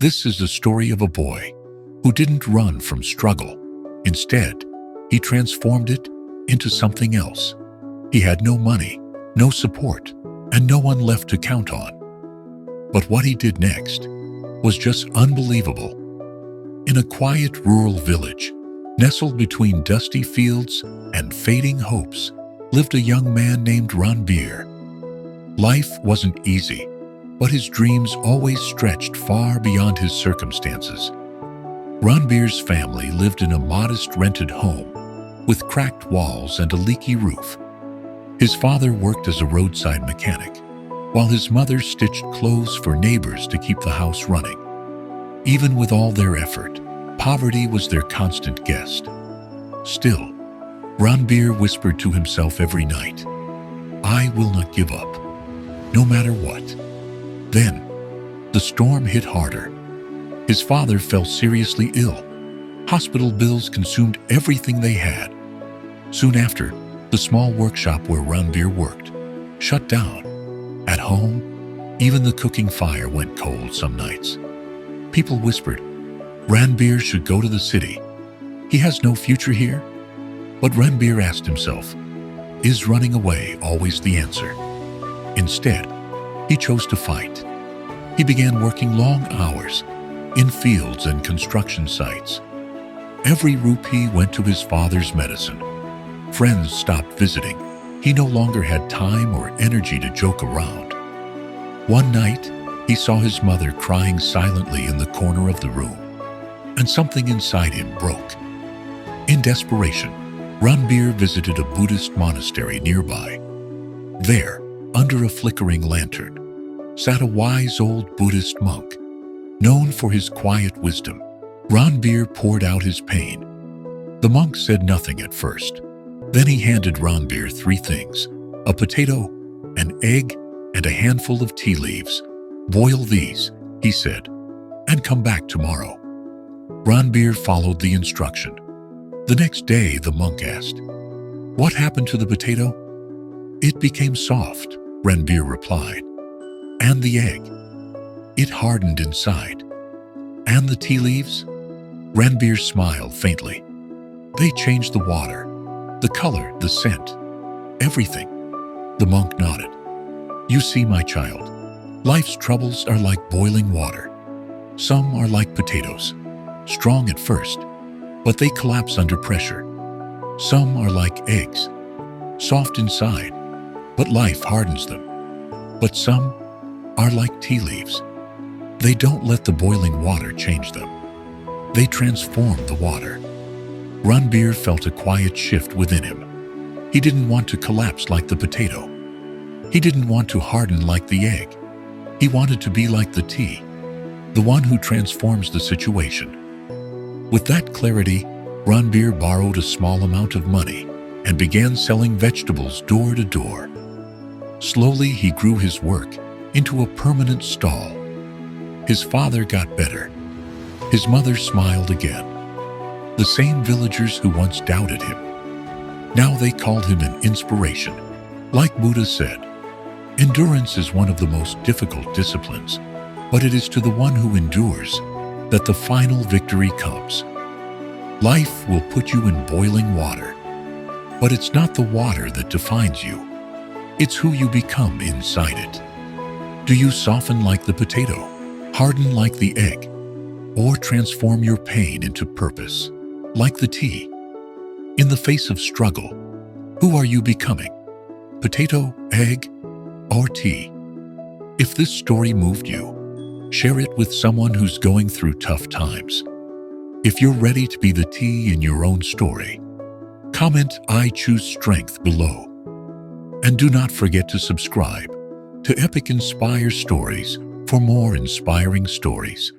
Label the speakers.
Speaker 1: This is the story of a boy who didn't run from struggle. Instead, he transformed it into something else. He had no money, no support, and no one left to count on. But what he did next was just unbelievable. In a quiet rural village, nestled between dusty fields and fading hopes, lived a young man named Ranbir. Life wasn't easy, but his dreams always stretched far beyond his circumstances. Ranbir's family lived in a modest rented home with cracked walls and a leaky roof. His father worked as a roadside mechanic, while his mother stitched clothes for neighbors to keep the house running. Even with all their effort, poverty was their constant guest. Still, Ranbir whispered to himself every night, "I will not give up, no matter what." Then, the storm hit harder. His father fell seriously ill. Hospital bills consumed everything they had. Soon after, the small workshop where Ranbir worked shut down. At home, even the cooking fire went cold some nights. People whispered, "Ranbir should go to the city. He has no future here." But Ranbir asked himself, is running away always the answer? Instead, he chose to fight. He began working long hours in fields and construction sites. Every rupee went to his father's medicine. Friends stopped visiting. He no longer had time or energy to joke around. One night, he saw his mother crying silently in the corner of the room, and something inside him broke. In desperation, Ranbir visited a Buddhist monastery nearby. There, under a flickering lantern, sat a wise old Buddhist monk. Known for his quiet wisdom, Ranbir poured out his pain. The monk said nothing at first. Then he handed Ranbir 3 things: a potato, an egg, and a handful of tea leaves. "Boil these," he said, "and come back tomorrow." Ranbir followed the instruction. The next day, the monk asked, "What happened to the potato?" "It became soft," Ranbir replied. "And the egg?" "It hardened inside." "And the tea leaves?" Ranbir smiled faintly. "They changed the water, the color, the scent, everything." The monk nodded. "You see, my child, life's troubles are like boiling water. Some are like potatoes, strong at first, but they collapse under pressure. Some are like eggs, soft inside, but life hardens them. But some are like tea leaves. They don't let the boiling water change them. They transform the water." Ranbir felt a quiet shift within him. He didn't want to collapse like the potato. He didn't want to harden like the egg. He wanted to be like the tea, the one who transforms the situation. With that clarity, Ranbir borrowed a small amount of money and began selling vegetables door to door. Slowly, he grew his work into a permanent stall. His father got better. His mother smiled again. The same villagers who once doubted him, now they called him an inspiration. Like Buddha said, endurance is one of the most difficult disciplines, but it is to the one who endures that the final victory comes. Life will put you in boiling water, but it's not the water that defines you. It's who you become inside it. Do you soften like the potato, harden like the egg, or transform your pain into purpose, like the tea? In the face of struggle, who are you becoming? Potato, egg, or tea? If this story moved you, share it with someone who's going through tough times. If you're ready to be the tea in your own story, comment "I choose strength" below. And do not forget to subscribe to Epic Inspire Stories for more inspiring stories.